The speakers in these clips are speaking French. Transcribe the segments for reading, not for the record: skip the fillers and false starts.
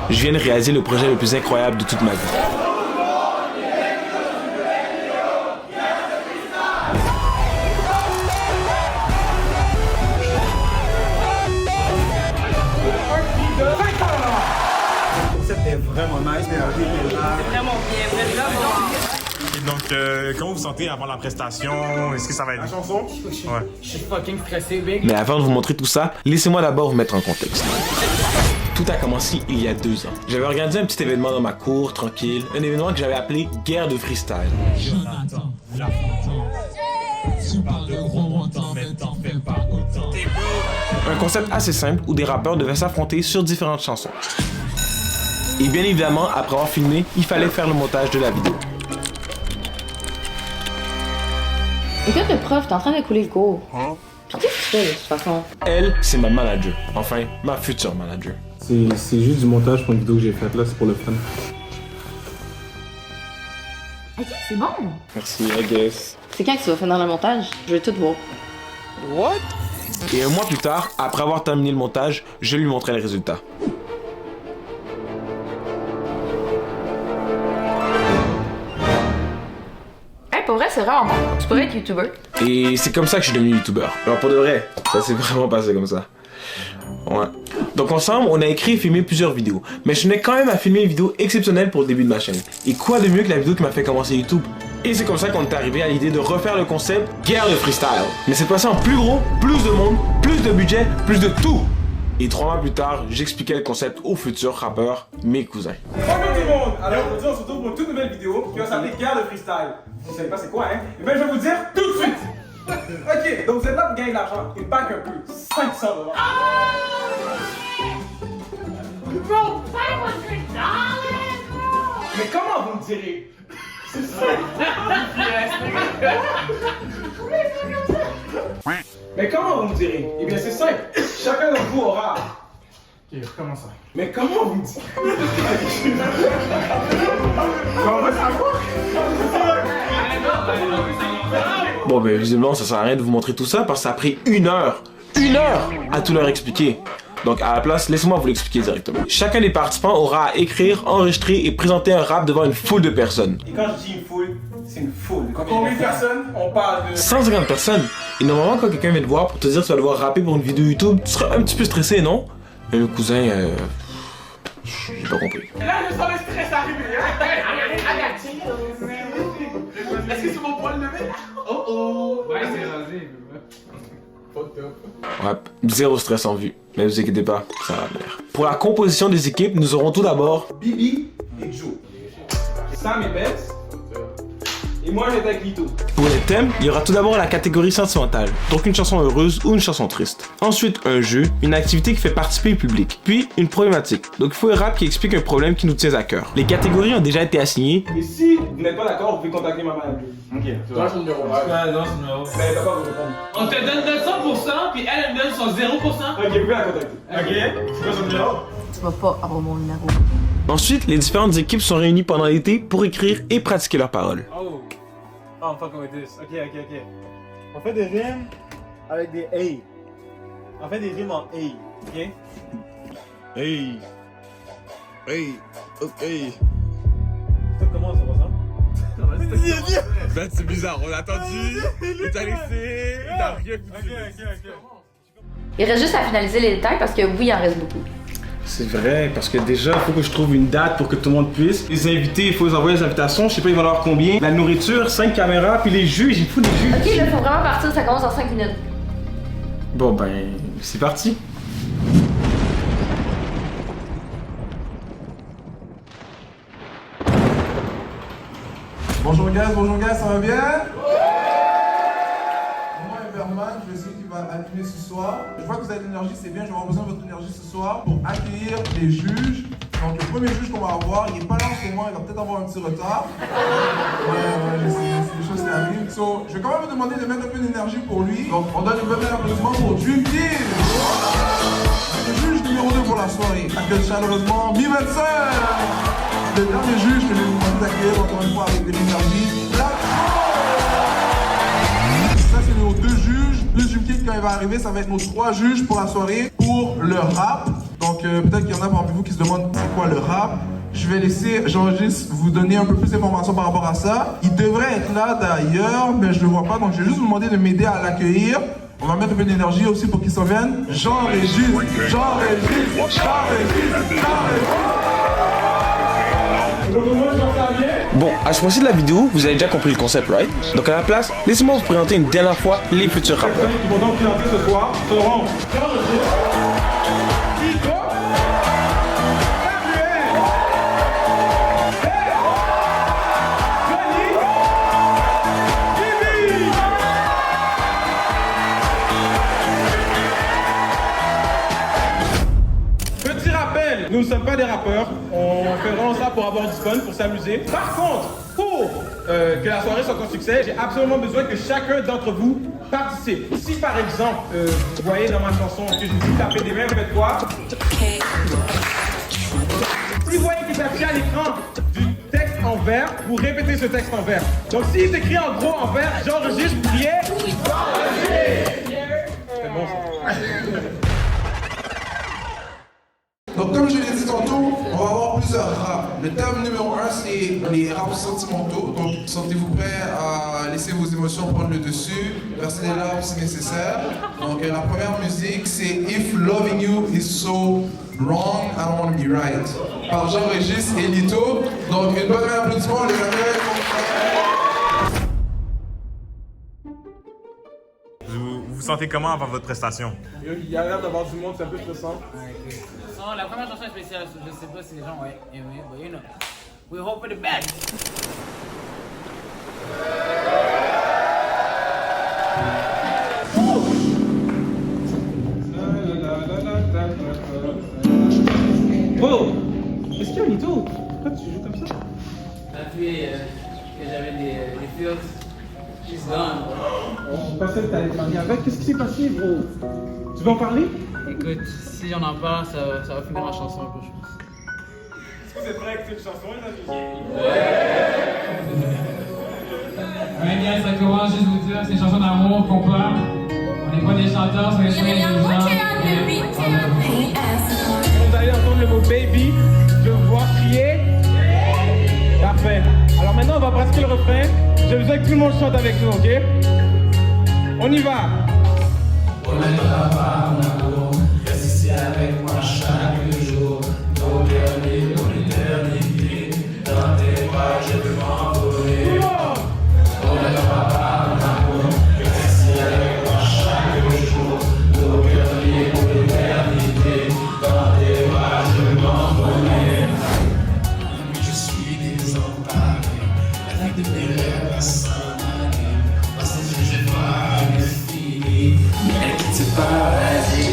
je viens de réaliser le projet le plus incroyable de toute ma vie. C'était vraiment nice, Vraiment bien, vraiment. Et donc, comment vous sentez avant la prestation? Est-ce que ça va être... La chanson? Ouais. Je suis fucking stressé, big. Mais avant de vous montrer tout ça, laissez-moi d'abord vous mettre en contexte. Tout a commencé il y a 2 ans. J'avais organisé un petit événement dans ma cour, tranquille, un événement que j'avais appelé Guerre de freestyle. Un concept assez simple où des rappeurs devaient s'affronter sur différentes chansons. Et bien évidemment, après avoir filmé, il fallait faire le montage de la vidéo. Écoute, le prof, t'es en train de couler le cours. Puis qu'est-ce que tu fais, de toute façon? Elle, c'est ma manager. Enfin, ma future manager. C'est juste du montage pour une vidéo que j'ai faite là, c'est pour le fun. Ok, c'est bon. Merci, I guess. C'est quand que tu vas finir le montage? Je veux tout voir. Et un mois plus tard, après avoir terminé le montage, je lui montrais les résultats. Hey, pour vrai, c'est vraiment bon. Tu pourrais être YouTuber. Et c'est comme ça que je suis devenu youtubeur. Alors pour de vrai, ça s'est vraiment passé comme ça. Ouais. Donc ensemble, on a écrit et filmé plusieurs vidéos. Mais je tenais quand même à filmer une vidéo exceptionnelle pour le début de ma chaîne. Et quoi de mieux que la vidéo qui m'a fait commencer YouTube? Et c'est comme ça qu'on est arrivé à l'idée de refaire le concept Guerre de freestyle. Mais cette fois-ci en plus gros, plus de monde, plus de budget, plus de tout. Et 3 mois plus tard, j'expliquais le concept aux futurs rappeurs, mes cousins. Bonjour tout le monde! Alors aujourd'hui on se retrouve pour une toute nouvelle vidéo qui va s'appeler Guerre de freestyle. Vous savez pas c'est quoi hein? Et bien je vais vous dire tout de suite! Ok, donc vous êtes là pour gagner de l'argent. Et pas qu'un peu, 500 $. Bro, $500? Mais comment vous me direz? C'est ça! Mais comment vous me direz? Eh bien c'est simple, chacun d'entre vous aura... Ok, comment ça? Mais comment vous me direz? On va savoir! Bon ben visiblement ça sert à rien de vous montrer tout ça parce que ça a pris 1 heure à tout leur expliquer. Donc à la place, laissez-moi vous l'expliquer directement. Chacun des participants aura à écrire, enregistrer et présenter un rap devant une foule de personnes. Et quand je dis une foule, c'est une foule. Combien de personnes? On parle de... 150 personnes. Et normalement quand quelqu'un vient te voir pour te dire que tu vas devoir rapper pour une vidéo YouTube, tu seras un petit peu stressé, non? Mais le cousin, j'ai pas compris. Là, je sens le stress arriver. Est-ce que c'est mon poil levé? Oh oh. Ouais, c'est rasé. Ouais, 0 stress en vue. Mais vous inquiétez pas, ça va venir. Pour la composition des équipes, nous aurons tout d'abord Bibi et Joe. Sam et Bess. Et moi j'étais avec Lito. Pour les thèmes, il y aura tout d'abord la catégorie sentimentale, donc une chanson heureuse ou une chanson triste. Ensuite, un jeu, une activité qui fait participer le public. Puis, une problématique, donc il faut un rap qui explique un problème qui nous tient à cœur. Les catégories ont déjà été assignées. Et si vous n'êtes pas d'accord, vous pouvez contacter ma manager. Ok, tu vois. Ton numéro. Ouais, non, c'est numéro. Mais elle va pas vous répondre. On te donne 900%, puis elle me donne son 0%. Ok, vous pouvez la contacter. Ok, c'est quoi son numéro? Tu vas pas avoir mon numéro. Ensuite, les différentes équipes sont réunies pendant l'été pour écrire et pratiquer leurs paroles. Oh, I'm fucking with this. Ok. On fait des rimes avec des A. On fait des rimes en A, ok? Hey! Hey! Ok! Toi, comment ça va ça? Ben, c'est bizarre, on a attendu, il t'a laissé, il t'a rien foutu. Ok. Il reste juste à finaliser les détails parce que oui, il en reste beaucoup. C'est vrai, parce que déjà, il faut que je trouve une date pour que tout le monde puisse. Les invités, il faut les envoyer les invitations. Je sais pas, il va y en avoir combien. La nourriture, 5 caméras, puis les juges, il faut des juges. Ok, là, faut vraiment partir, ça commence en 5 minutes. Bon, ben, c'est parti. Bonjour gars, ça va bien? Moi et Berman, je vais essayer qui va animer ce soir. Je vois que vous avez de l'énergie, c'est bien, je vais avoir besoin de votre énergie ce soir pour accueillir les juges. Donc le premier juge qu'on va avoir, il n'est pas là en ce moment, il va peut-être avoir un petit retard. Ouais, je sais, c'est des choses qui arrivent. So, je vais quand même vous demander de mettre un peu d'énergie pour lui. Donc on donne une bonne applaudissement pour Dream Team. Le juge numéro 2 pour la soirée. Accueille chaleureusement Mi-25. Le dernier juge que je vais vous demander d'accueillir encore une fois avec de l'énergie. Ça c'est nos 2 juges. Plus Dream Team quand il va arriver, ça va être nos 3 juges pour la soirée pour le rap. Donc Donc peut-être qu'il y en a parmi vous qui se demandent c'est quoi le rap. Je vais laisser Jean-Régis vous donner un peu plus d'informations par rapport à ça. Il devrait être là d'ailleurs, mais je ne le vois pas, donc je vais juste vous demander de m'aider à l'accueillir. On va mettre un peu d'énergie aussi pour qu'il s'en vienne. Jean-Régis, Jean-Régis, Jean-Régis, Jean-Régis. Bon, à ce point-ci de la vidéo, vous avez déjà compris le concept, right? Donc à la place, laissez-moi vous présenter une dernière fois les futurs rappeurs. Les qui vont donc présenter ce soir seront Nico, Gabriel, Johnny, Bibi. Petit rappel, nous ne sommes pas des rappeurs, on fait vraiment ça pour avoir du fun, pour s'amuser. Par contre, pour que la soirée soit un succès, j'ai absolument besoin que chacun d'entre vous participe. Si par exemple, vous voyez dans ma chanson que je dis taper des mains, faites quoi? Si vous voyez qu'il s'affiche à l'écran du texte en vert, vous répétez ce texte en vert. Donc s'il est écrit en gros en vert, j'enregistre, vous criez. C'est bon ça. Donc comme je l'ai dit tantôt, on va avoir plusieurs raps. Le thème numéro 1, c'est les raps sentimentaux. Donc sentez-vous prêts à laisser vos émotions prendre le dessus, verser des larmes si nécessaire. Donc la première musique, c'est If Loving You Is So Wrong, I Don't Wanna Be Right, par Jean-Régis et Lito. Donc une bonne main d'applaudissement, les amis. Vous vous sentez comment avant votre prestation? Il y a l'air d'avoir du monde, c'est un peu stressant. Non, la première chanson est spéciale, je sais pas si les gens vont aimer, but you know, we hope for the best. Oh! Est-ce qu'il y a Lito? Pourquoi tu joues comme ça? Appuyé que j'avais des fields, she's gone. Je pensais que t'allais te marier avec. Qu'est-ce qui s'est passé, bro? Tu veux en parler? Écoute, si j'en parle, ça va finir la chanson un peu, je pense. Est-ce que vous êtes prêts à écouter une chanson, les amis? Ouais, guys, ça commence, juste vous dire, c'est une chanson d'amour qu'on pleure. On n'est pas des chanteurs, c'est des soins des gens. Quand vous allez entendre le mot baby, je vais vous voir crier. Parfait. Alors maintenant, on va pratiquer le refrain. J'ai besoin que tout le monde chante avec nous, ok? On y va. On n'est pas mon amour, reste ici avec moi chaque jour. Nos derniers, mon éternité, dans tes bras je veux m'envoler. On n'est pas mon amour, reste ici avec moi chaque jour. Nos derniers, mon éternité, dans tes bras je veux m'envoler. Oui, je suis désemparé, la vie de mes rêves va s'en aller. Parce que je vais pas me finir. Elle quitte ce paradis.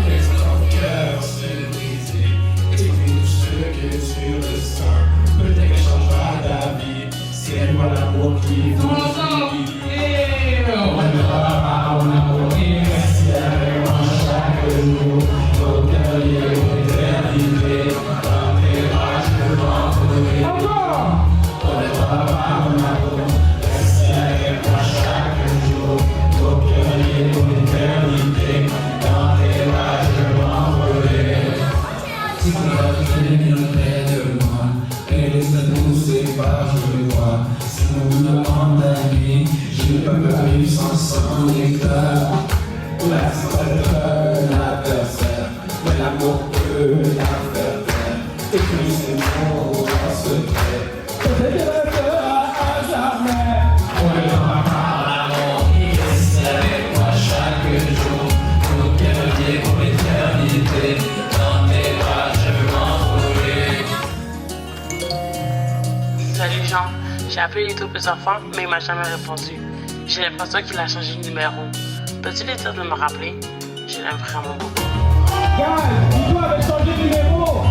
Laisse ton cœur se briser. Exprime tout ce que tu ressens. Peut-être qu'elle changera d'avis. Si elle voit l'amour qui vous vit. On ne pas mon amour. Reste avec moi chaque jour. Au cœur lié aux éternités. Dans tes bras je veux m'envoler. On ne pas mon amour. Reste avec moi chaque jour. Au cœur lié aux éternités. Dans tes bras je veux m'envoler. Si tu vas venir près de moi, et les nous séparent, je le vois. Si on vous demande d'amis, je ne peux pas vivre sans son éclat. La seule peur, la peur faire, mais l'amour peut la faire taire. Et puis c'est bon, en secret. Peut-être la peur à jamais. On ne va pas l'amour, il reste avec moi chaque jour. Pour qu'elle vienne pour l'éternité. Dans tes bras, je veux m'envoler. Salut Jean, j'ai appelé Lito plusieurs fois, mais il m'a jamais répondu. J'ai l'impression qu'il a changé de numéro. Peux-tu lui dire de me rappeler? Je l'aime vraiment beaucoup. Guys, Lito avait changé de numéro.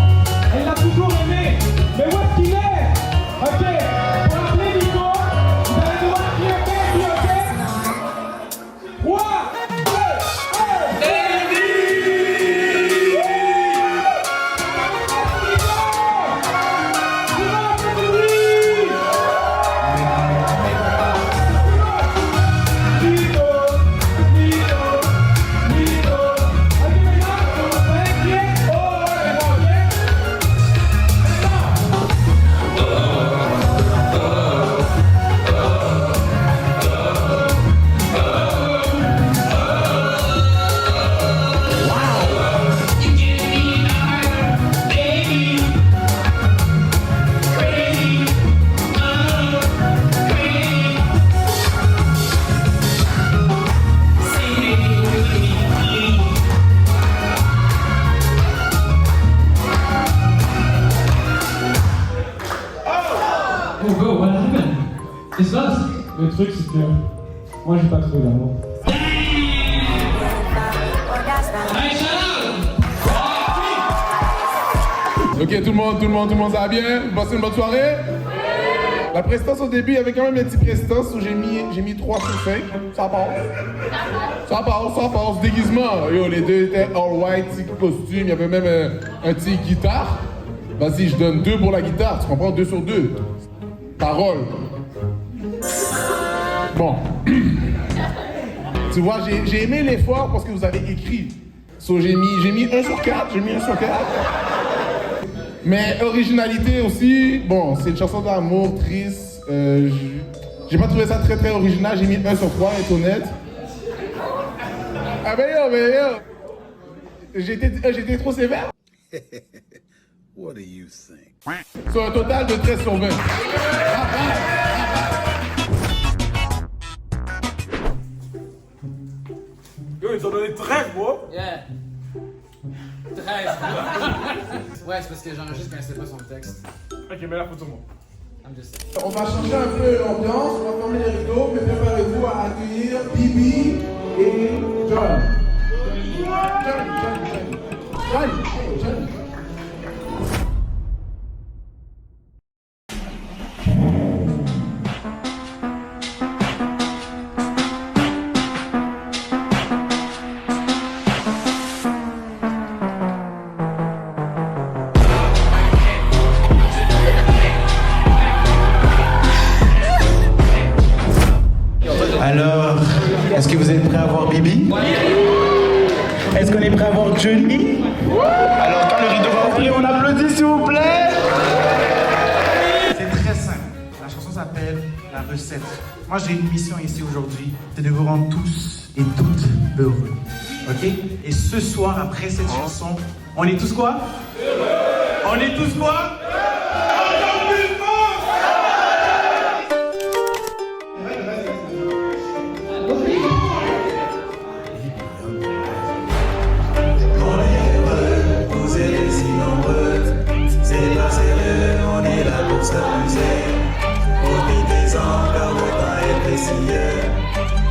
Elle l'a toujours aimé. Mais où est-ce qu'il est? Ok, pour appeler Lito, vous allez devoir crier baby, ok? 3, 2, 1, baby! Lito, Lito, Lito. Ok, maintenant, on va crier bro, what happened? It's us. Le truc, c'est que moi, j'ai pas trouvé l'amour. Ok, tout le monde, ça va bien? Vous passez une bonne soirée? La prestance au début, il y avait quand même une petite prestance où j'ai mis 3 sur 5. Ça passe. Déguisement. Yo, les deux étaient all white, petit costume, il y avait même un petit guitare. Vas-y, je donne 2 pour la guitare, tu comprends? 2 sur 2. Parole. Bon. Tu vois, j'ai aimé l'effort parce que vous avez écrit. So, j'ai mis 1 sur 4, Mais originalité aussi, bon, c'est une chanson d'amour triste. J'ai pas trouvé ça très très original, j'ai mis 1 sur 3, être honnête. Ah ben yo, j'étais trop sévère. What do you think? Sur un total de 13 sur 20. Yo, ils ont donné 13, bro. Yeah. 13. Ouais, c'est parce que j'enregistre quand je connaissais pas son texte. Ok, mais la photo, moi. I'm just... On va changer un peu l'ambiance, on va fermer les rideaux, mais préparez-vous à accueillir Bibi et John. John. Alors, est-ce que vous êtes prêts à voir Bibi? Est-ce qu'on est prêt à voir Johnny? Alors, quand le rideau va ouvrir, on applaudit s'il vous plaît. C'est très simple. La chanson s'appelle La Recette. Moi, j'ai une mission ici aujourd'hui, c'est de vous rendre tous et toutes heureux. Ok? Et ce soir, après cette chanson, on est tous quoi? On est tous quoi?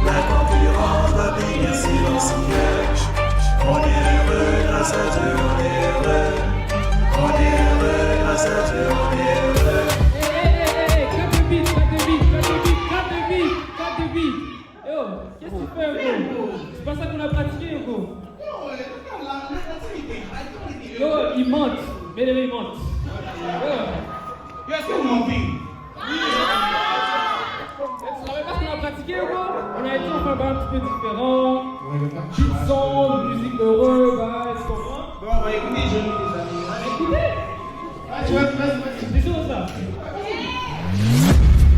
La concurrence va venir silencieuse. On est heureux grâce à Dieu, on est heureux. On est heureux grâce à Dieu, on est heureux. Hey, cut the beat. Yo, qu'est-ce que tu fais, gros? C'est pas ça qu'on a pratiqué, gros. Yo, il mente. Mets-le, il mente. Yo, est-ce que vous mentez? Tu savais pas ce qu'on a pratiqué, gros? On a été en fait un petit peu différent. Petite son, musique heureux, tu comprends? Bon, on va écouter Johnny, les amis. Écoutez! Vas-y. C'est chaud, ça.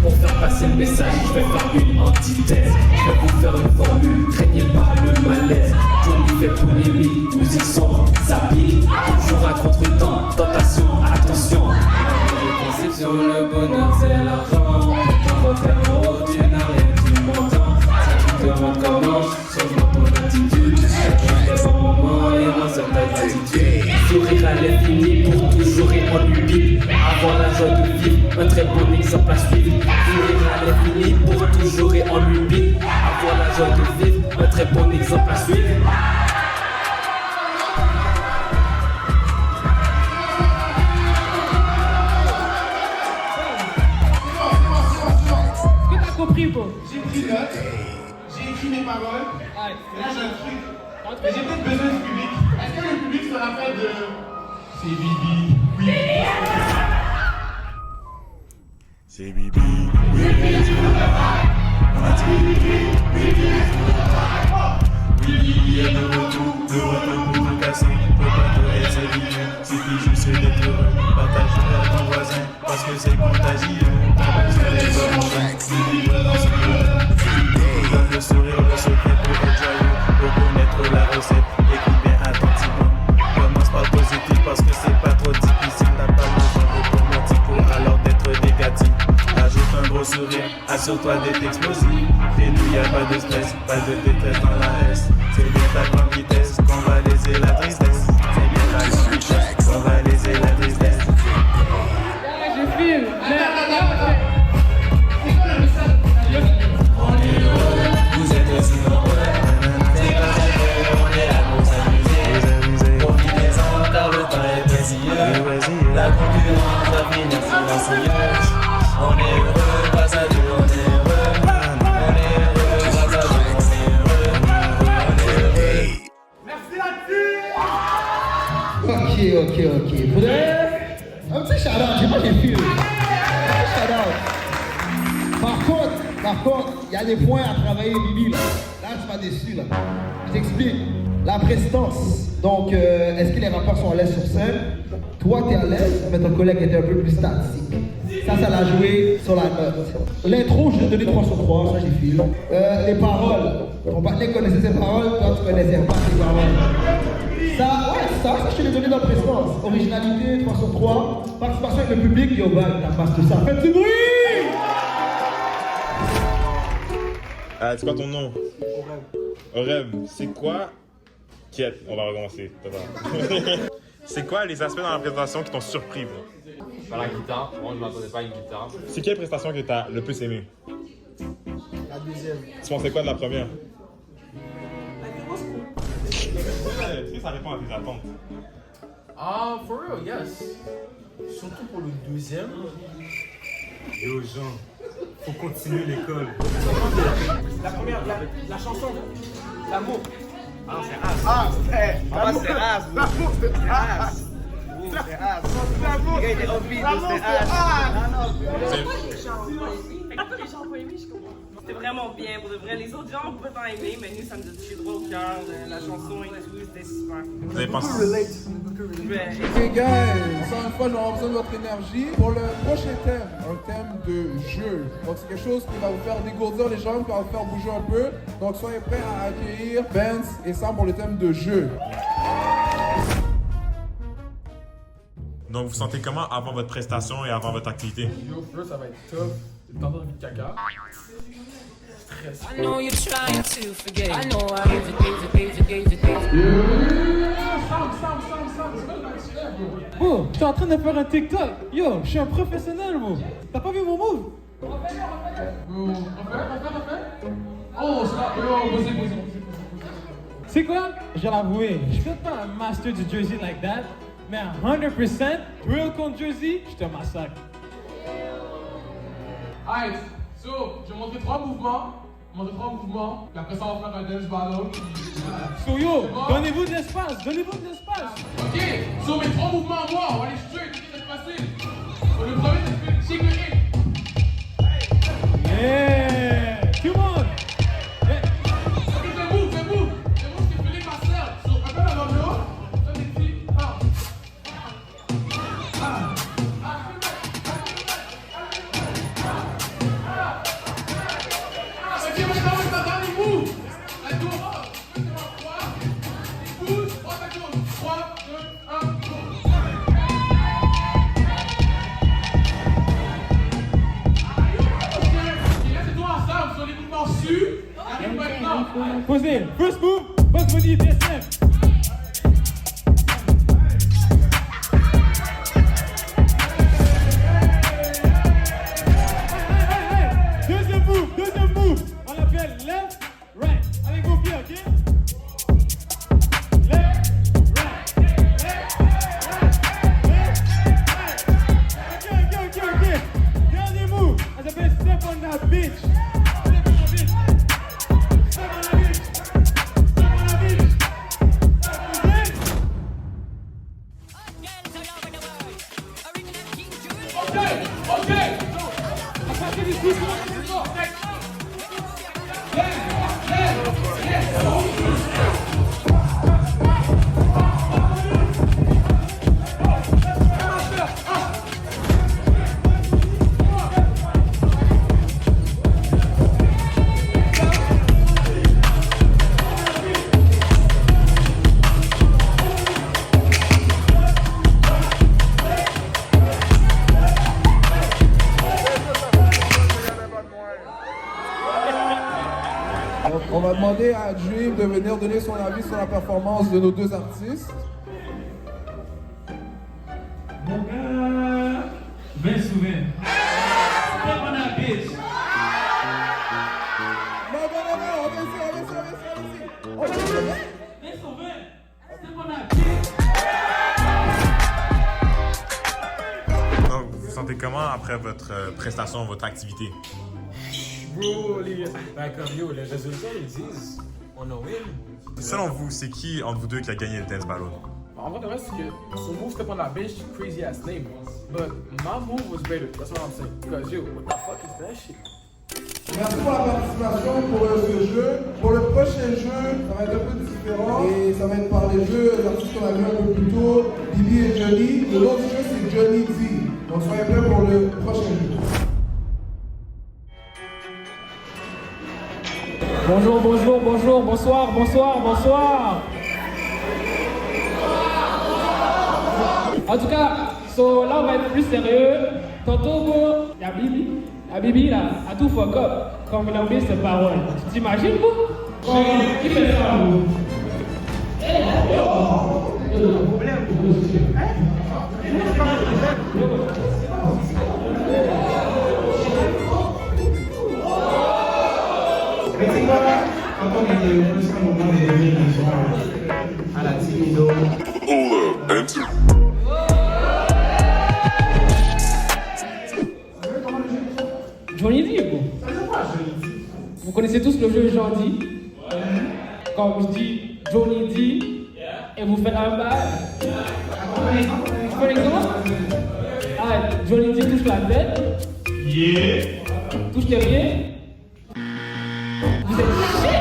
Pour faire passer le message, je vais faire une antithèse. Je vais vous faire une formule, craignez pas le malaise. Johnny fait polémique, musique sombre, ça pique. Toujours à contre-temps, tentation, attention. Le concept sur le bonheur, c'est l'argent. Pour faire un euro, tu n'as rien du montant. Ça tu te demande comment, change-moi ton attitude. Laisse un moment et ressort ta gratitude. Sourire à l'infini pour toujours et en lui. Avoir la joie de vivre, un très bon exemple à suivre. Sourire à l'infini pour toujours et en lui. Avoir la joie de vivre, un très bon exemple à suivre. Compris, bro. J'ai pris note, j'ai écrit mes paroles, et là j'ai un truc, mais j'ai peut-être besoin du public. Est-ce que le public se rappelle de... C'est Bibi, oui. C'est Bibi, oui, on a dit Bibi, Bibi est de retour pour tout casser. Peut pas te laisser vivre, suffit juste d'être heureux. Partage-le à ton voisin, parce que c'est contagieux. Le sourire, le secret pour être joyeux, pour connaître la recette. Écoute bien attentivement. Commence par positif parce que c'est pas trop difficile. T'as pas besoin de ton motivo, alors d'être négatif. Ajoute un gros sourire, assure-toi d'être explosif. Et nous y'a pas de stress, pas de détresse dans la S. C'est bien ta grande vitesse qu'on va laisser la tristesse. C'est bien ta grande vitesse qu'on va laisser la tristesse. Je filme. La concurrence va finir silencieuse. On est heureux grâce à Dieu, on est heureux. On est heureux grâce à Dieu, on est heureux. Merci la team. Ok. Faudrait un petit shout-out, j'ai pas j'ai vu. Shout-out. Par contre, il y a des points à travailler, Bibi, là. Là, tu m'as déçu, là. Je t'explique. La prestance. Donc, est-ce que les rappeurs sont à l'aise sur scène? Toi, t'es à l'aise, mais ton collègue était un peu plus statique. Ça l'a joué sur la note. L'intro, je t'ai donné 3 sur 3, ça j'ai filé. Les paroles. Ton partenaire connaissait ses paroles, toi tu connaissais pas ses paroles. Ça, je te l'ai donné dans la prestance. Originalité, 3 sur 3. Participation avec le public, yo, bah, t'as pas tout ça. Faites du bruit! C'est quoi ton nom? Orem. C'est quoi? Quiet, on va recommencer. C'est quoi les aspects dans la présentation qui t'ont surpris, bro? Par la guitare, moi je m'attendais pas à une guitare. C'est quelle prestation que t'as le plus aimé? La deuxième. Tu pensais quoi de la première? Est-ce que ça répond à tes attentes? For real, yes. Surtout pour le deuxième. Yo, Jean, faut continuer l'école. La première, la chanson, l'amour. Ah, c'est as. L'amour, c'est as. L'amour, c'est as. C'est as. L'amour, c'est Après, les gens ont pas aimé, je comprends. C'était vraiment bien, pour de vrai. Les autres gens pouvaient pas aimer, mais nous, ça nous a touché droit au cœur. La chanson et tout, c'était super. Vous avez pensé? Ok guys, encore une fois, j'aurai besoin de votre énergie pour le prochain thème, un thème de jeu. Donc c'est quelque chose qui va vous faire dégourdir les jambes, qui va vous faire bouger un peu. Donc soyez prêts à accueillir Benz et Sam pour le thème de jeu. Donc vous sentez comment avant votre prestation et avant votre activité? Yo, first, ça va être tough. C'est le temps de caca. Stress. I know you're trying to forget. I know I gave you. Oh, j'étais en train de faire un TikTok. Yo, je suis un professionnel, moi. T'as pas vu mon move? Refais. Oh, stop. Yo, posez. C'est quoi? Je vais l'avouer, je suis pas un master du Jersey like that, mais à 100%, real contre Jersey, je te massacre. Alright, so, je vais montrer 3 mouvements. Puis après ça, on va faire un dance battle. So yo, donnez-vous de l'espace. Ok, so mes 3 mouvements à moi, on va aller straight, c'est facile. So, le premier, c'est shake le hip. Yeah, come on. Ok, fais move, c'est Philippe Marcel. So, un peu la main haut, ça des petits, ok, maintenant, on va dans les moves. Let's go. 3 secondes. 3, 2, 1, go. Sur les mouvements su, arrive maintenant. Posez, first move, Bugs Bunny, DSM. Deuxième move, on l'appelle left, right. Avec vos pieds, ok? Left, right, left, right. Ok. Dernier move, ça s'appelle step on that bitch. On va demander à Dream de venir donner son avis sur la performance de nos deux artistes. Mon gars, bien souvent. Step on that bitch. Non, on va essayer. Bien souvent. Step on that bitch. sentez comment après votre prestation, votre activité? Bro, comme yo, les résultats, ils disent on a win. Selon vous, c'est qui entre vous deux qui a gagné le Dance Battle? En vrai, le reste, c'est que son move step on la bench, crazy ass name. But my move was better. That's what I'm saying. Because yo, what the fuck is that shit? Merci pour la participation pour ce jeu. Pour le prochain jeu, ça va être un peu différent. Et ça va être par les jeux, les artistes qu'on a vu un peu plus tôt, Bibi et Johnny. Le nom du jeu, c'est Johnny D. Donc soyez prêts pour le prochain jeu. Bonjour, bonjour, bonjour, bonsoir, bonsoir, bonsoir. En tout cas, là on va être plus sérieux. Tantôt, il y a Bibi. La Bibi là, a tout fuck up. Comme il a oublié ses paroles. Tu t'imagines, vous? Qui fait ça, vous? Effectivement, quand on est au plus grand moment des émissions à la Timido. Johnny D, vous. Vous connaissez tous le jeu Johnny D. Quand je dis Johnny D et vous faites un bail. Par exemple, Johnny D touche la tête. Yeah. Touche les pieds. Vous êtes shit.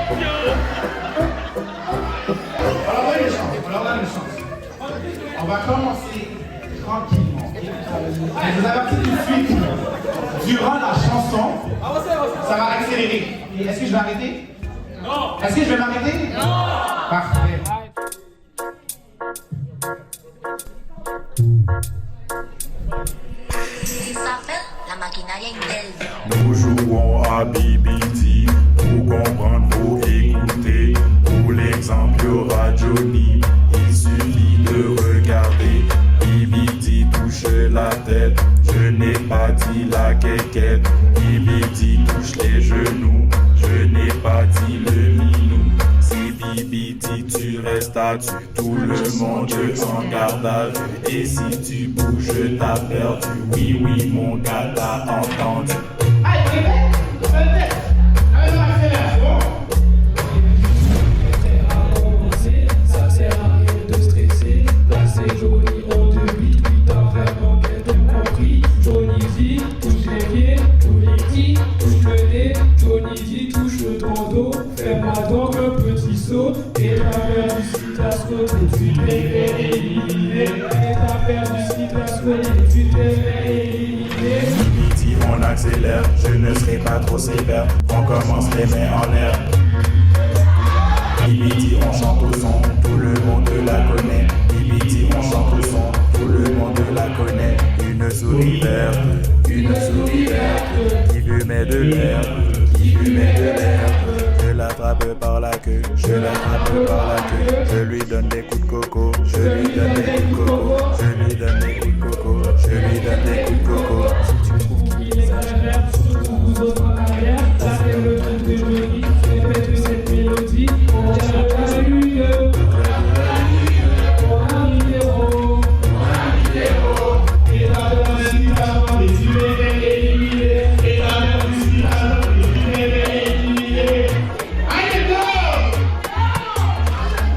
Alors, on va une chance. On va commencer tranquillement. Je vous avertis tout de suite. Durant la chanson, ça va accélérer. Est-ce que je vais arrêter? Non. Est-ce que je vais m'arrêter? Non. Parfait. Nous jouons à BBT pour comprendre, pour écouter. Pour l'exemple, il y aura Johnny. Il suffit de regarder. BBT touche la tête. Je n'ai pas dit la quéquette. BBT touche les genoux. Je n'ai pas dit le minou. Si BBT tu restes à-dessus, tout le monde en garde à vue. Et si tu bouges, t'as perdu. Oui, oui, mon gars, t'as entendu. Ça sert à rien de stresser. Là c'est Johnny, on te beat. T'as vraiment bien compris. Johnny D touche les pieds, Johnny D touche le nez, Johnny D touche ton dos. Fais-moi donc un petit saut. Et t'as perdu si t'as sauté, tu t'es fait éliminer. Et t'as perdu si t'as sauté, tu t'es fait éliminer. BBT, on accélère, je ne serai pas trop sévère. On commence les mains en l'air. BBT, on chante au son, tout le monde la connaît. BBT, on chante au son, tout le monde la connaît. Une souris verte, qui fumait de l'herbe, Je l'attrape par la queue, je lui donne des coups de coco, je lui donne des coups de coco. Si tu trouves qu'il exagère, surtout vous autres en arrière, là c'est le truc de Johnny, répète cette mélodie, on dirait la lune, on a un numéro, et la personne t'as demandé, tu m'es éliminé, et la personne t'as demandé, tu m'es éliminé.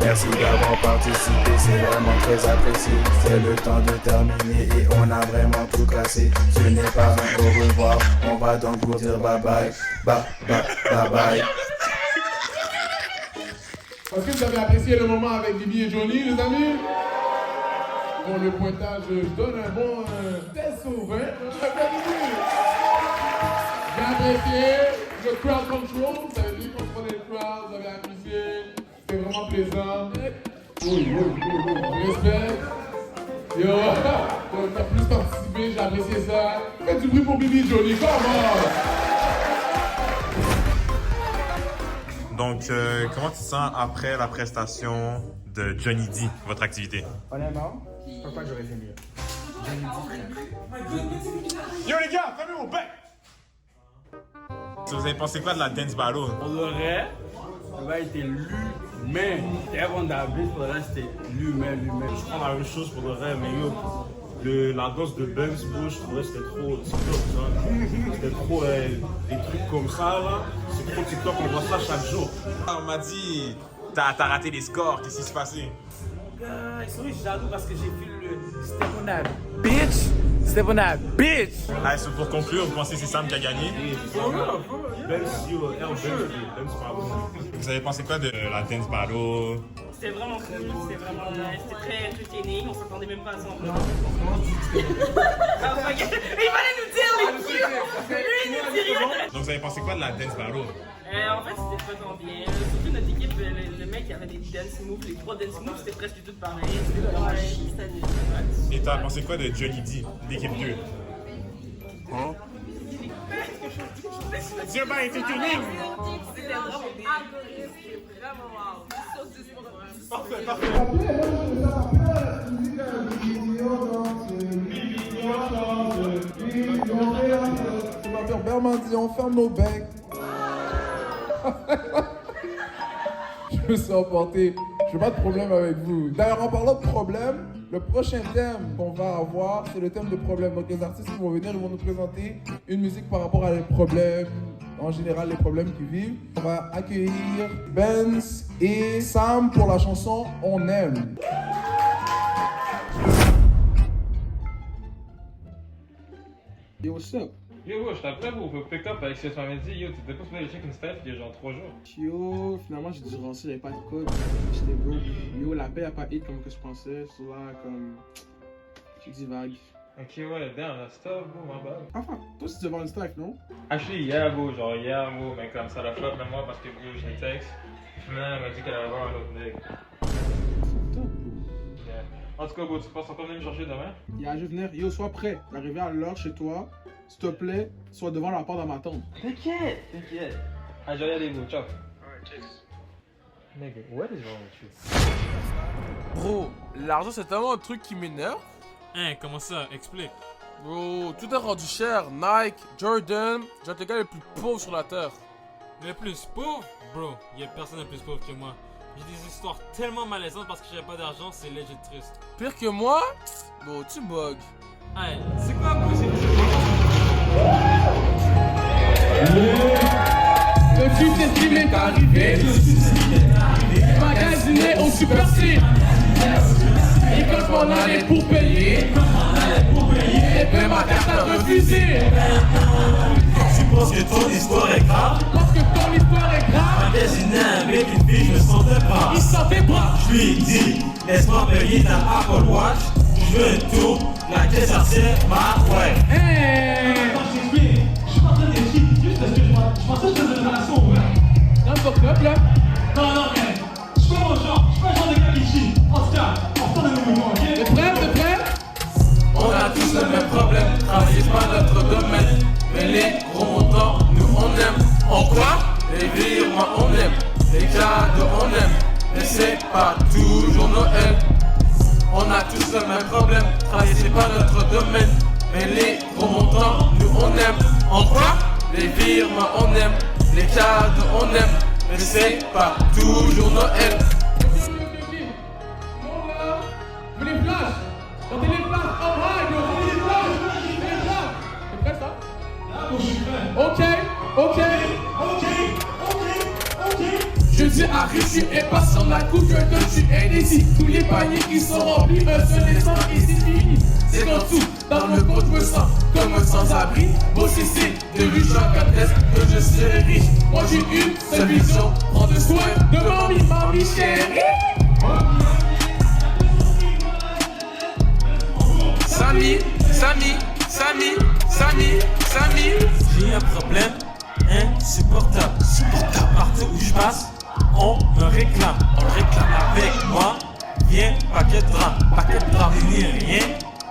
Merci d'avoir participé, c'est vraiment très apprécié. C'est le temps de terminer et on a vraiment tout cassé. Ce n'est pas un au revoir, on va donc vous dire bye bye, bye bye. Est-ce que vous avez apprécié le moment avec Bibi et Johnny, les amis? Bon, le pointage, je donne un bon 10 sur 20. J'ai apprécié le crowd control, vous avez dit contrôler le crowd, vous avez apprécié, c'était vraiment plaisant. Respect. Yo, t'as plus participé, j'ai apprécié ça. Faites du bruit pour Bibi et Johnny, comment? Donc, comment tu te sens après la prestation de Johnny D, votre activité? Honnêtement, je pense pas que j'aurais fait mieux. Yo les gars, fermez vos becs! Vous avez pensé quoi de la Dance Battle? Pour le reste, ça va être l'humain. C'était avant David, pour le reste, c'était l'humain. Je prends la même chose pour le reste, mais yo, la danse de Benz, bro, je trouvais que c'était trop TikTok, ça. C'était trop des trucs comme ça, là. C'est trop TikTok, on voit ça chaque jour. On m'a dit, t'as raté les scores, qu'est-ce qui s'est passé? Ils sont jaloux parce que j'ai vu le Step on that bitch! Step on that bitch! Ah, c'est pour conclure, vous pensez que c'est Sam qui a gagné? Benz, vous avez pensé quoi de la dance battle? C'était vraiment cool, c'était vraiment nice, c'était très entertaining, on s'attendait même pas à ça en vrai. Il fallait nous dire les kills! Lui, il nous dit rien! Donc vous avez pensé quoi de la dance battle? En fait, c'était vraiment bien. Surtout notre équipe, le mec, il avait des dance moves, les 3 dance moves, c'était presque tout pareil. Et t'as pensé quoi de Johnny D, l'équipe 2? Hein? C'est pas entertaining! C'était vraiment bien. C'était vraiment wow. Parfait, parfait. Berman dit on ferme nos becs. Je me suis emporté. Je n'ai pas de problème avec vous. D'ailleurs, en parlant de problème, le prochain thème qu'on va avoir, c'est le thème de problème. Donc les artistes qui vont venir, ils vont nous présenter une musique par rapport à les problèmes, en général les problèmes qu'ils vivent. On va accueillir Benz et Sam pour la chanson On aime. Yo, what's up? Yo, je t'appelle pour pick up avec ce que tu m'avais dit. Yo, t'étais pas supposé check une staff il y a genre 3 jours. Yo, finalement j'ai dû rancer, j'avais pas de code. J'étais broke. Yo, la paix a pas hit comme que je pensais. C'est là, comme. J'ai dit vague. Ok, ouais, damn, la stuff, bro, ma bad. Enfin, toi aussi tu devais avoir une staff, non? Actually, hier, bro, mais comme ça la flotte, même moi, parce que bro, j'ai un texte. Finalement, elle m'a dit qu'elle allait avoir un autre nègre. C'est top, bro. Yeah. En tout cas, bro, tu penses encore venir me chercher demain? Yeah, je vais venir. Yo, sois prêt d'arriver à l'heure chez toi. S'il te plaît, sois devant la porte de ma tante. T'inquiète. Ah, je vais y aller, bro, ciao. Alright, cheers. Nigga, what is wrong with you? Bro, l'argent c'est tellement un truc qui m'énerve. Hein, comment ça? Explique. Bro, tout est rendu cher. Nike, Jordan, j'ai le gars le plus pauvre sur la terre. Le plus pauvre? Bro, y'a personne de plus pauvre que moi. J'ai des histoires tellement malaisantes parce que j'avais pas d'argent, c'est legit triste. Pire que moi? Bro, tu bugs. Hey, c'est quoi, bro? Le fils estime est arrivé. Magasiné au Super C. École pour l'année pour payer. Et puis ma carte a refusé. Tu penses que ton histoire est grave? Parce que ton histoire est grave. Magasiné avec une fille, je me sentais pas. Il sentait pas. Je lui dis, laisse-moi payer ta Apple Watch. Je veux tout, la caisse sorcière, ma ouais. Attends, je t'explique. Je suis pas en train d'écrire, juste parce que je pensais que c'était une relation ouverte. Dans ton club là? Non, mais je suis pas mon genre, je suis pas le genre de gars qui chie. En tout cas, on reprend le mouvement, ok? T'es prêt? On a tous le même problème, travailler pas notre domaine. Mais les gros montants, nous on aime. En quoi? Les virements on aime, les cadeaux on aime. Mais c'est pas toujours Noël. On a tous le même problème, travailler c'est pas notre domaine. Mais les gros montants, nous on aime. En quoi? Les virements on aime, les cadeaux on aime. Mais c'est pas toujours Noël. Vous les flashs. Quand les flashs, oh my god, vous les flashs. T'es prêt ça? Ok. Je dis arrive, je suis impatient, la coupe que tu es ici. Tous les paniers qui sont remplis, un seul instant et c'est fini. C'est qu'en dessous, dans le compte, je me sens comme un sans-abri. Beau CC, de lui, j'encadresse que je serai riche. Moi j'ai une seule vision, prendre soin de mamie chérie. Samy. J'ai un problème insupportable. Partout où je passe, on me réclame. On réclame avec moi. Viens, paquet de drame, ni rien.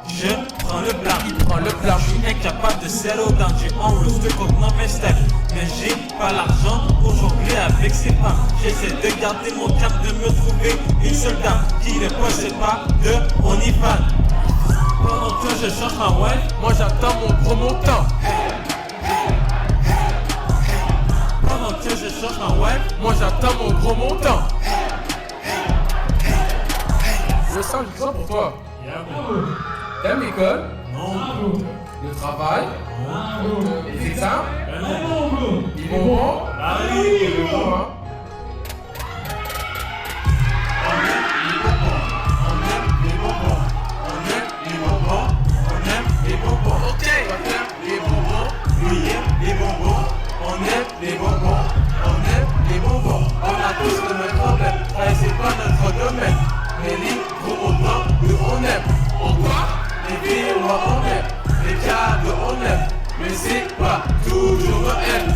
Je prends le blanc. Je suis incapable de settle down. J'ai en rouge de contenant mes steps. Mais j'ai pas l'argent pour jongler avec ces femmes. J'essaie de garder mon cap, de me trouver une seule dame qui ne possède pas de OnlyFans. Pendant que je cherche ma wife, moi j'attends mon gros montant. Pendant que je cherche ma wife, moi j'attends mon gros montant. Je sens le sang pour toi. T'aimes l'école? Non. Le travail? Non. Les examens? Non. Les bonbons? Oui, les bonbons. Les bonbons, on aime les bonbons. On a tous le même problème, c'est pas notre domaine. Les livres, autant que on aime. Pourquoi? Les filles, on aime. Les cadres, on aime. Mais c'est pas toujours elle.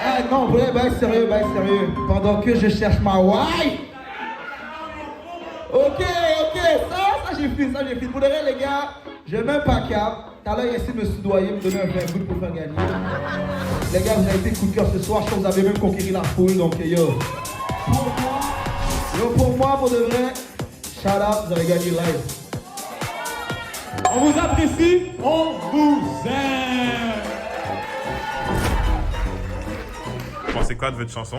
Ah non, vrai, bail sérieux. Pendant que je cherche ma wife. Ok, ça j'ai fait. Pour de vrai, les gars, j'ai même pas cap. Tout à l'heure, il essaie de me soudoyer, me donner un vrai coup pour faire gagner. Les gars, vous avez été coup de cœur ce soir. Je pense que vous avez même conquéri la foule, donc yo. Pour moi, pour de vrai, shout out, vous avez gagné live. On vous apprécie, on vous aime. Vous pensez quoi de votre chanson?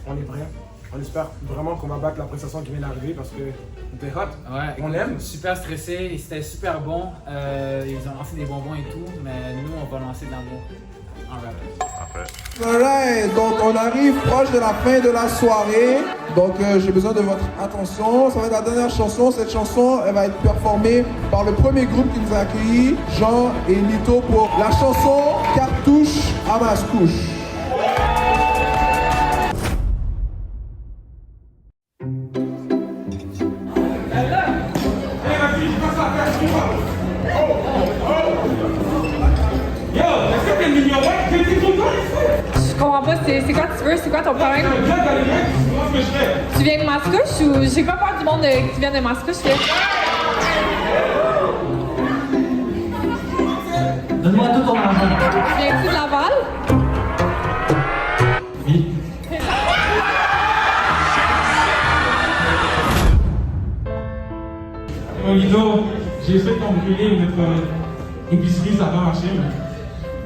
On est prêts. On espère vraiment qu'on va battre la prestation qui vient d'arriver parce que c'était hot. Ouais, on l'aime. Super stressé, c'était super bon. Ils ont lancé des bonbons et tout, mais nous on va lancer de l'amour en rap. Parfait. Alright, donc on arrive proche de la fin de la soirée. Donc j'ai besoin de votre attention. Ça va être la dernière chanson. Cette chanson, elle va être performée par le premier groupe qui nous a accueillis, Jean et Nito, pour la chanson Cartouche à Mascouche. Je comprends pas, c'est quoi tu veux? C'est quoi ton problème? Tu viens de Mascouche ou j'ai pas peur du monde qui vient de Mascouche? Donne-moi tout ton argent. Viens-tu de Laval? Oui. Lido, j'ai essayé de t'embrouiller notre épicerie, ça va marcher.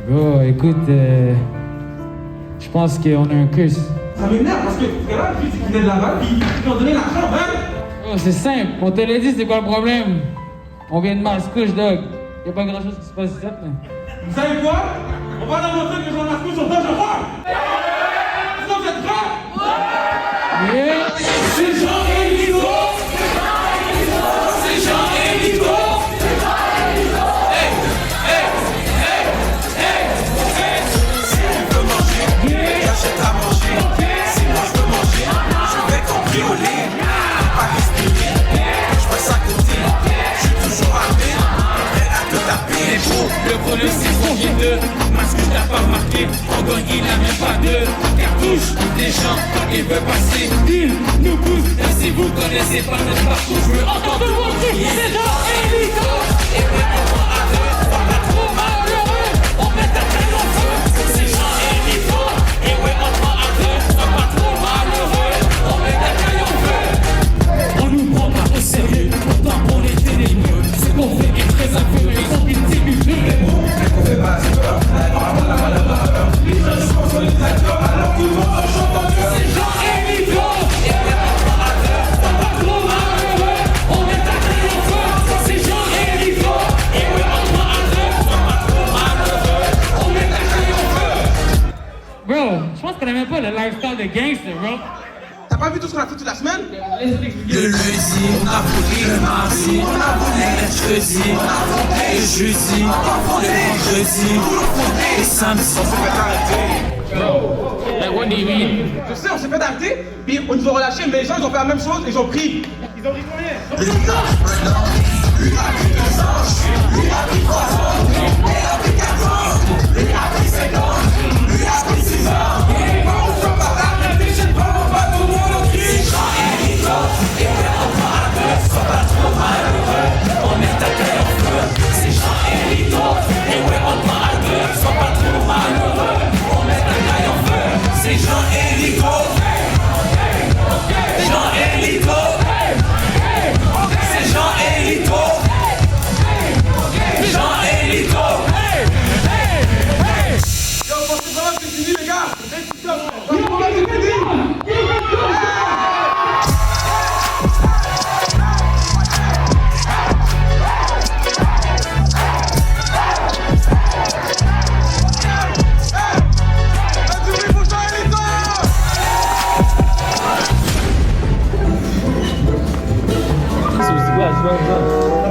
Bro, écoute, je pense qu'on a un curse. Ça m'énerve parce que là, lui, c'est qu'il venait de Laval, puis ils ont donné l'argent, hein? Oh, c'est simple, on te l'a dit, c'est quoi le problème? On vient de Mascouche, dog. Y'a pas grand chose qui se passe ici, mais. Vous savez quoi? On va leur montrer que les gens de Mascouche sont pas gens. Est-ce que vous êtes prêts? Yeah. C'est Jean et Lido. C'est Jean et Lido. Hey, hey, hey, hey, hey. Si tu veux manger, j'achète à manger. Si moi je veux manger, je vais cambrioler. Pas respirer, je passe à côté. Je suis toujours armé, prêt à te taper. Les pros, le problème c'est qu'on vient de Mascouche t'as pas marqué. On gagne, il n'a même pas de cartouche. Les gens, quand ils veulent passer, ils nous poussent. Et si vous connaissez pas notre parcours, je veux entendre vous crier. C'est Jean et Lido. Et ouais, on va à deux, on va trop malheureux. On met ta tête en feu. C'est Jean et Lido. Et ouais, on va à deux, on va trop malheureux. On met ta tête en feu. On nous prend pas au sérieux, pourtant on est ténébreux. Ce qu'on fait est très affreux, ils ont une cellule de héros. Mais qu'on fait pas peur, vraiment la valeur. Les gens se consolident d'accord, alors tout le monde chante en cœur. C'est Jean et Lido. Et ouais, on va à deux, on va trop malheureux. On met ta tête en feu. C'est Jean et Lido. Et ouais, on va à deux, on va trop malheureux. On met ta tête en feu. Bro, je pense qu'on a même pas le lifestyle de gangster, bro. T'as pas vu tout ce qu'on a fait toute la semaine? Le lundi, on a volé. Le mardi, on a volé. Le mercredi, on a volé. Le jeudi, on a volé. Le vendredi, le samedi, on s'est fait arrêter. Like, what do you mean? Je sais, on s'est fait arrêter, puis on nous a relâchés, mais les gens ils ont fait la même chose, ils ont pris. Ils ont pris combien? Lui a pris 2 anges, lui a pris 3 ans, lui a pris 4 ans, lui a pris 5 ans, lui a pris 6 ans. On peut pas arrêter, j'ai pas mon pas tout le monde crie. C'est Jean et Lido, et ouais, on va à deux, sois pas trop malheureux. On met ta tête en feu. C'est Jean et Lido, et ouais, on va à deux, sois pas trop malheureux. On met ta tête en feu. C'est Jean et Lido. Jean et Lido. C'est Jean et Lido. Jean et Lido.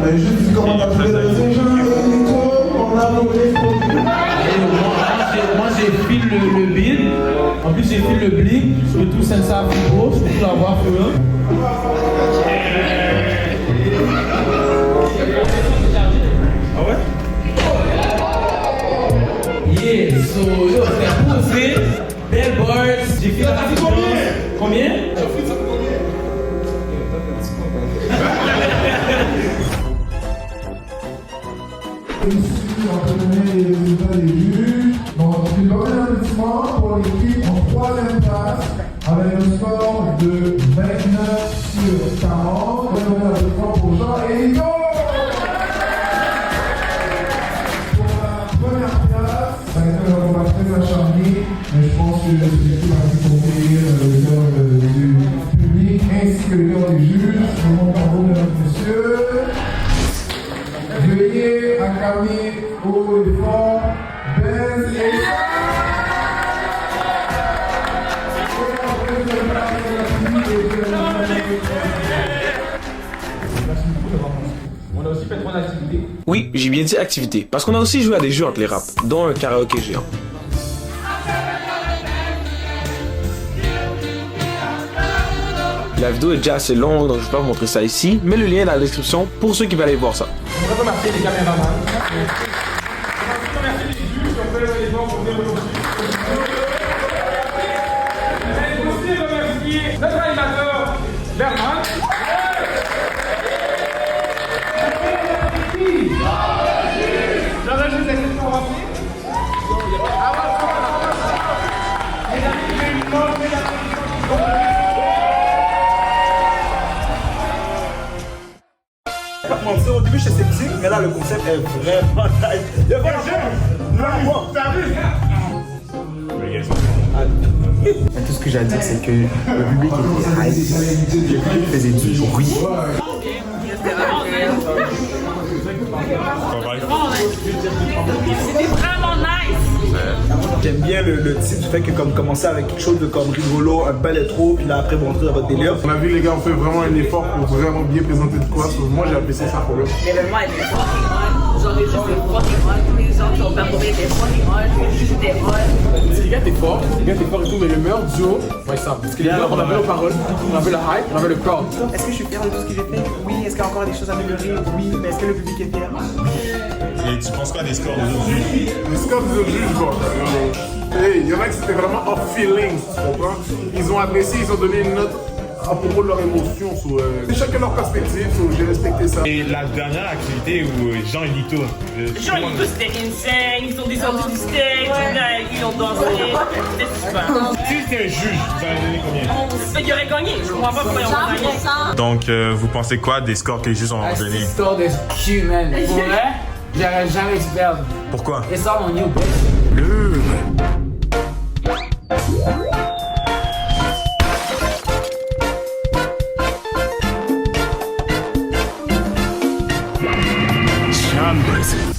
Mais juste dis comment t'as trouvé le on a trouvé Moi j'ai fil le beat, en plus j'ai fil le blick, je peux tout senser à Fibro, je peux tout l'avoir pour eux. Ah ouais? Yeah, so yo, c'est posé, belle bars, j'ai fait la combien? Ici, on peut donner les résultats des juges. Donc, une bonne investissement pour l'équipe en troisième place avec un score de 29 sur 40. Bonne investissement pour Jean et Hugo. Pour la première place, ça a été un combat très acharné, mais je pense que cette équipe a pu compter le cœur du public ainsi que le cœur des juges. Je vous montre en haut, mesdames et messieurs. Veuillez acclamer haut et fort Benz et On a aussi fait 3 activités. Oui, j'ai bien dit activité, parce qu'on a aussi joué à des jeux entre les raps, dont un karaoké géant. La vidéo est déjà assez longue, donc je ne vais pas vous montrer ça ici, mais le lien est dans la description pour ceux qui veulent aller voir ça. On voudrait remercier les caméramans. On voudrait remercier les juges qui ont fait l'effort pour venir aujourd'hui. Et aussi remercier notre animateur, Berman. J'aurais juste essayé de commencer. Au début j'étais sceptique, mais là le concept est vraiment nice. Il y a pas de jeu. Tout ce que j'ai à dire c'est que le public était hype, le public faisait du bruit. C'était vraiment nice. J'aime bien le titre du fait que comme commencer avec quelque chose de comme rigolo, un bel intro, puis là après montrer dans votre délire. On a vu les gars ont fait vraiment un effort pour vraiment bien présenter de quoi. Moi j'ai apprécié ça pour eux. L'événement était fucking hot. Genre les gens étaient fucking hot. Tous les gens qui ont performé étaient fucking hot. Les juges étaient hot. Les gars étaient forts et tout, mais le meilleur duo, ouais ça. Parce que les gars, on avait nos paroles, on avait le hype, on avait le crowd. Est-ce que je suis fier de tout ce que j'ai fait? Oui. Est-ce qu'il y a encore des choses à améliorer? Oui. Mais est-ce que le public est fier? Et tu penses quoi des scores des autres juges? Les scores des autres juges, bon. Hey, il y en a qui c'était vraiment off feeling, tu comprends? Ils ont apprécié, ils ont donné une note à propos de leur émotion. C'est chacun leur perspective, j'ai respecté ça. Et la dernière activité où Jean et Lito. Jean et Lito c'était insane. Ils sont descendus du stage. Ils ont dansé. C'était super. Si c'était un juge, vous avez donné combien? Il aurait gagné. Je comprends pas pourquoi ils ont gagné. Donc, vous pensez quoi des scores que les juges ont donnés? Cette histoire de cul, man. Pour vrai, j'aurais jamais dû perdre. Pourquoi? Et ça, mon new bitch. Chambers.